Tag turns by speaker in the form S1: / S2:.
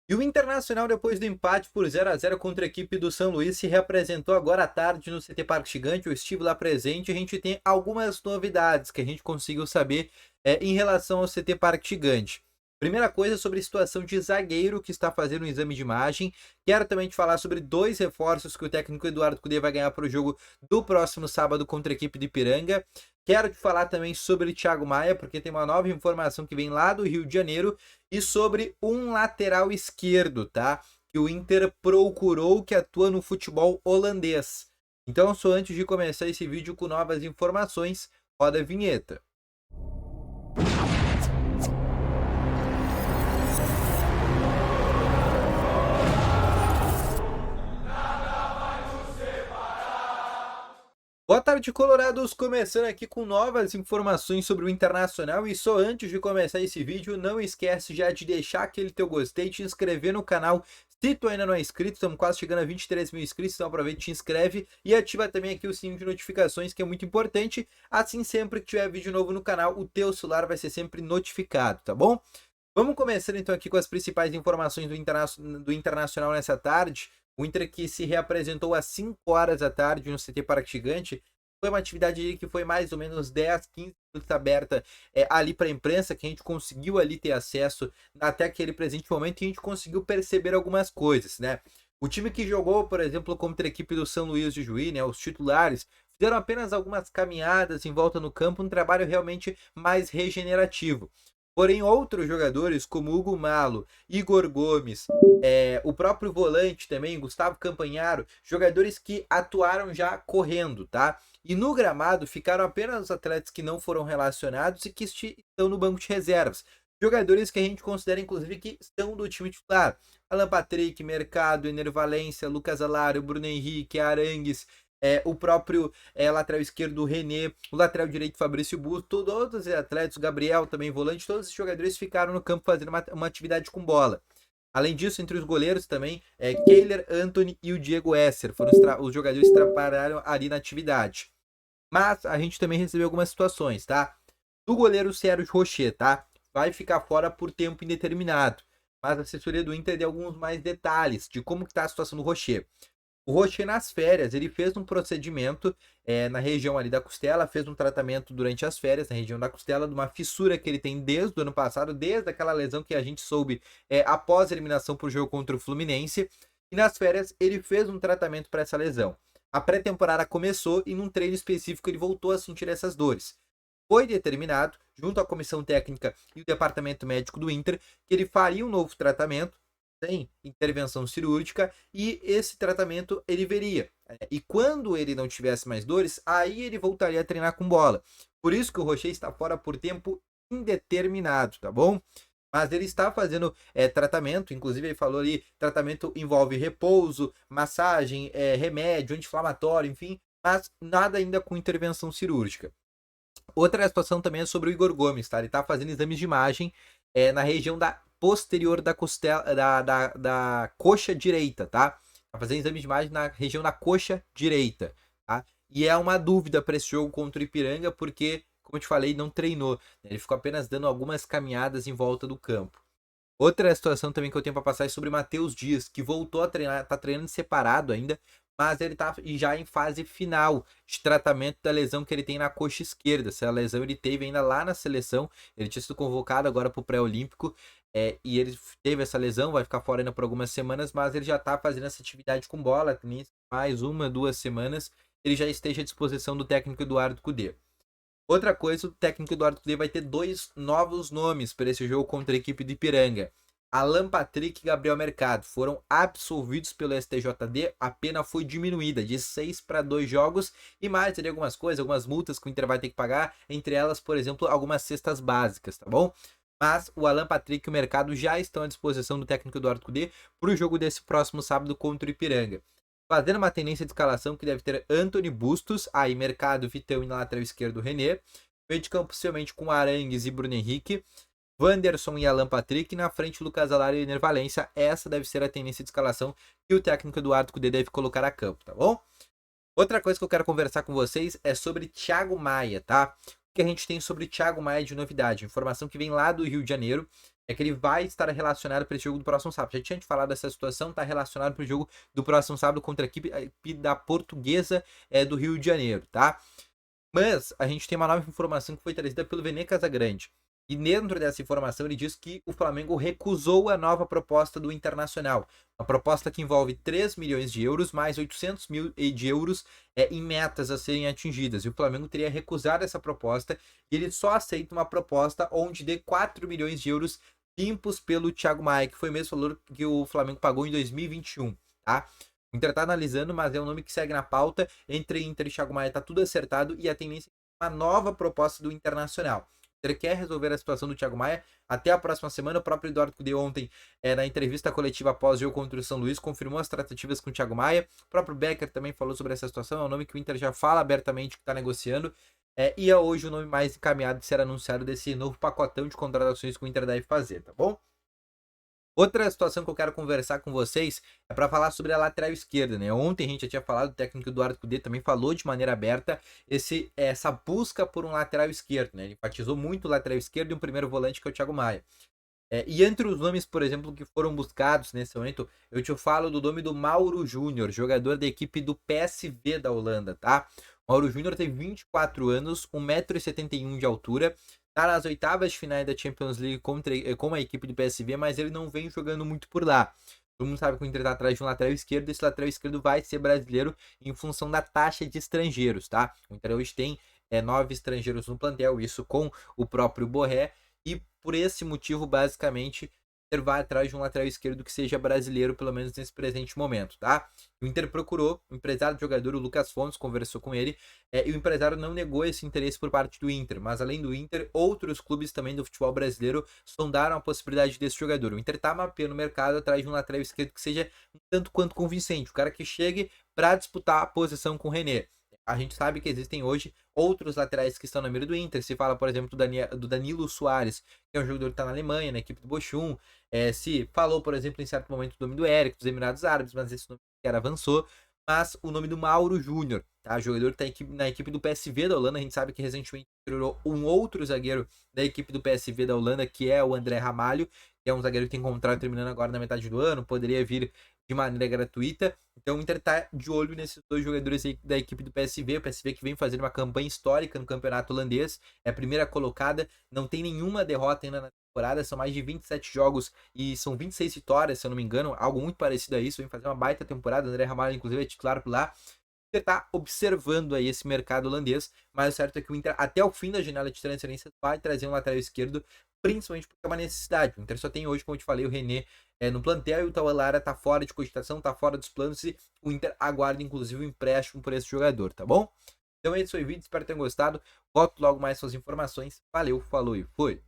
S1: E o Internacional, depois do empate por 0-0 contra a equipe do São Luís, se reapresentou agora à tarde no CT Parque Gigante. Eu estive lá presente e a gente tem algumas novidades que a gente conseguiu saber em relação ao CT Parque Gigante. Primeira coisa sobre a situação de zagueiro que está fazendo um exame de imagem. Quero também te falar sobre dois reforços que o técnico Eduardo Cudê vai ganhar para o jogo do próximo sábado contra a equipe de Ipiranga. Quero te falar também sobre o Thiago Maia, porque tem uma nova informação que vem lá do Rio de Janeiro e sobre um lateral esquerdo, tá? Que o Inter procurou que atua no futebol holandês. Então, só antes de começar esse vídeo com novas informações, roda a vinheta. Boa tarde, Colorados! Começando aqui com novas informações sobre o Internacional e só antes de começar esse vídeo, não esquece já de deixar aquele teu gostei, te inscrever no canal se tu ainda não é inscrito, estamos quase chegando a 23 mil inscritos, então aproveita, te inscreve e ativa também aqui o sininho de notificações que é muito importante, assim sempre que tiver vídeo novo no canal, o teu celular vai ser sempre notificado, tá bom? Vamos começar então aqui com as principais informações do Internacional nessa tarde. O Inter que se reapresentou às 5 horas da tarde no CT Parque Gigante. Foi uma atividade que foi mais ou menos 10, 15 minutos aberta ali para a imprensa, que a gente conseguiu ali ter acesso até aquele presente momento e a gente conseguiu perceber algumas coisas, né? O time que jogou, por exemplo, contra a equipe do São Luís de Juí, né, os titulares, fizeram apenas algumas caminhadas em volta no campo, um trabalho realmente mais regenerativo. Porém, outros jogadores, como Hugo Malo, Igor Gomes, o próprio volante também, Gustavo Campanharo, jogadores que atuaram já correndo, tá? E no gramado ficaram apenas os atletas que não foram relacionados e que estão no banco de reservas. Jogadores que a gente considera, inclusive, que estão do time titular. Alan Patrick, Mercado, Ener Valência, Lucas Alário, Bruno Henrique, Arangues, o próprio lateral esquerdo René, o lateral direito Fabrício Busto, todos os atletas, o Gabriel também volante, todos os jogadores ficaram no campo fazendo uma atividade com bola. Além disso, entre os goleiros também, Kehler, Anthony e o Diego Esser foram os jogadores que trabalharam ali na atividade. Mas a gente também recebeu algumas situações, tá? Do goleiro Sérgio Rocher, tá? Vai ficar fora por tempo indeterminado. Mas a assessoria do Inter deu alguns mais detalhes de como está a situação do Rocher. O Rocher, nas férias, ele fez um procedimento na região ali da costela, fez um tratamento durante as férias, na região da costela, de uma fissura que ele tem desde o ano passado, desde aquela lesão que a gente soube após a eliminação por jogo contra o Fluminense. E nas férias, ele fez um tratamento para essa lesão. A pré-temporada começou e num treino específico ele voltou a sentir essas dores. Foi determinado, junto à comissão técnica e o departamento médico do Inter, que ele faria um novo tratamento, sem intervenção cirúrgica, e esse tratamento ele veria. E quando ele não tivesse mais dores, aí ele voltaria a treinar com bola. Por isso que o Rocher está fora por tempo indeterminado, tá bom? Mas ele está fazendo tratamento, inclusive ele falou ali, tratamento envolve repouso, massagem, remédio, anti-inflamatório, enfim, mas nada ainda com intervenção cirúrgica. Outra situação também é sobre o Igor Gomes, tá? Ele tá fazendo exames de imagem na região da posterior da costela, da coxa direita, tá? Tá fazendo exame de imagem na região da coxa direita, tá? E é uma dúvida para esse jogo contra o Ipiranga, porque, como eu te falei, não treinou, né? Ele ficou apenas dando algumas caminhadas em volta do campo. Outra situação também que eu tenho para passar é sobre Matheus Dias, que voltou a treinar, tá treinando separado ainda, mas ele tá já em fase final de tratamento da lesão que ele tem na coxa esquerda. Essa lesão ele teve ainda lá na seleção, ele tinha sido convocado agora para o pré-olímpico, e ele teve essa lesão, vai ficar fora ainda por algumas semanas, mas ele já tá fazendo essa atividade com bola, mais uma, 2 semanas, ele já esteja à disposição do técnico Eduardo Cudê. Outra coisa, o técnico Eduardo Cudê vai ter 2 novos nomes para esse jogo contra a equipe do Ipiranga. Alan Patrick e Gabriel Mercado foram absolvidos pelo STJD, a pena foi diminuída de 6 para 2 jogos e mais ali algumas coisas, algumas multas que o Inter vai ter que pagar, entre elas, por exemplo, algumas cestas básicas, tá bom? Mas o Alan Patrick e o Mercado já estão à disposição do técnico Eduardo Cudê para o jogo desse próximo sábado contra o Ipiranga. Fazendo uma tendência de escalação que deve ter Anthony Bustos, aí Mercado, Vitão e na lateral esquerdo René. Meio de campo possivelmente com Arangues e Bruno Henrique. Wanderson e Alan Patrick. Na frente Lucas Alário e Ener Valência. Essa deve ser a tendência de escalação que o técnico Eduardo Cudê deve colocar a campo, tá bom? Outra coisa que eu quero conversar com vocês é sobre Thiago Maia, tá? O que a gente tem sobre Thiago Maia de novidade? Informação que vem lá do Rio de Janeiro. é que ele vai estar relacionado para esse jogo do próximo sábado. Já tinha te falado dessa situação, está relacionado para o jogo do próximo sábado contra a equipe da Portuguesa do Rio de Janeiro, tá? Mas a gente tem uma nova informação que foi trazida pelo Vene Casagrande. E dentro dessa informação ele diz que o Flamengo recusou a nova proposta do Internacional. Uma proposta que envolve 3 milhões de euros mais 800 mil de euros em metas a serem atingidas. E o Flamengo teria recusado essa proposta e ele só aceita uma proposta onde dê 4 milhões de euros limpos pelo Thiago Maia, que foi o mesmo valor que o Flamengo pagou em 2021, tá? O Inter tá analisando, mas é um nome que segue na pauta. Entre Inter e Thiago Maia tá tudo acertado e a tendência é uma nova proposta do Internacional. Ele quer resolver a situação do Thiago Maia até a próxima semana. O próprio Eduardo Cudê ontem, na entrevista coletiva após o jogo contra o São Luís, confirmou as tratativas com o Thiago Maia. O próprio Becker também falou sobre essa situação. É um nome que o Inter já fala abertamente que está negociando. E é hoje o nome mais encaminhado de ser anunciado desse novo pacotão de contratações que o Inter deve fazer, tá bom? Outra situação que eu quero conversar com vocês é para falar sobre a lateral esquerda, né? Ontem a gente já tinha falado, o técnico Eduardo Cudê também falou de maneira aberta essa busca por um lateral esquerdo, né? Ele enfatizou muito o lateral esquerdo e um primeiro volante que é o Thiago Maia. E entre os nomes, por exemplo, que foram buscados nesse momento, eu te falo do nome do Mauro Júnior, jogador da equipe do PSV da Holanda, tá? Mauro Júnior tem 24 anos, 1,71 m de altura, tá nas oitavas de finais da Champions League com a equipe do PSV, mas ele não vem jogando muito por lá. Todo mundo sabe que o Inter tá atrás de um lateral esquerdo, esse lateral esquerdo vai ser brasileiro em função da taxa de estrangeiros, tá? O Inter hoje tem 9 estrangeiros no plantel, isso com o próprio Borré, e por esse motivo, basicamente, o Inter vai atrás de um lateral esquerdo que seja brasileiro, pelo menos nesse presente momento, tá? O Inter procurou o empresário do jogador, o Lucas Fontes, conversou com ele, e o empresário não negou esse interesse por parte do Inter, mas além do Inter, outros clubes também do futebol brasileiro sondaram a possibilidade desse jogador. O Inter tá mapeando o mercado atrás de um lateral esquerdo que seja um tanto quanto convincente, o cara que chegue para disputar a posição com o René. A gente sabe que existem hoje outros laterais que estão na mira do Inter. Se fala, por exemplo, do Danilo Soares, que é um jogador que está na Alemanha, na equipe do Bochum. Se falou, por exemplo, em certo momento, o nome do Eric, dos Emirados Árabes, mas esse nome sequer avançou. Mas o nome do Mauro Júnior, tá? Jogador que está na equipe do PSV da Holanda. A gente sabe que recentemente tirou um outro zagueiro da equipe do PSV da Holanda, que é o André Ramalho, que é um zagueiro que tem contrato terminando agora na metade do ano, poderia vir de maneira gratuita. Então o Inter tá de olho nesses dois jogadores da equipe do PSV. O PSV que vem fazendo uma campanha histórica no campeonato holandês, é a primeira colocada, não tem nenhuma derrota ainda na temporada, são mais de 27 jogos e são 26 vitórias, se eu não me engano, algo muito parecido a isso. Vem fazer uma baita temporada, o André Ramalho inclusive é titular por lá. O Inter tá observando aí esse mercado holandês, mas o certo é que o Inter até o fim da janela de transferência vai trazer um lateral esquerdo, principalmente porque é uma necessidade. O Inter só tem hoje, como eu te falei, o René no plantel e o Tauelara tá fora de cogitação, tá fora dos planos e o Inter aguarda inclusive o empréstimo por esse jogador, tá bom? Então esse foi o vídeo, espero que tenham gostado. Volto logo mais suas informações. Valeu, falou e fui!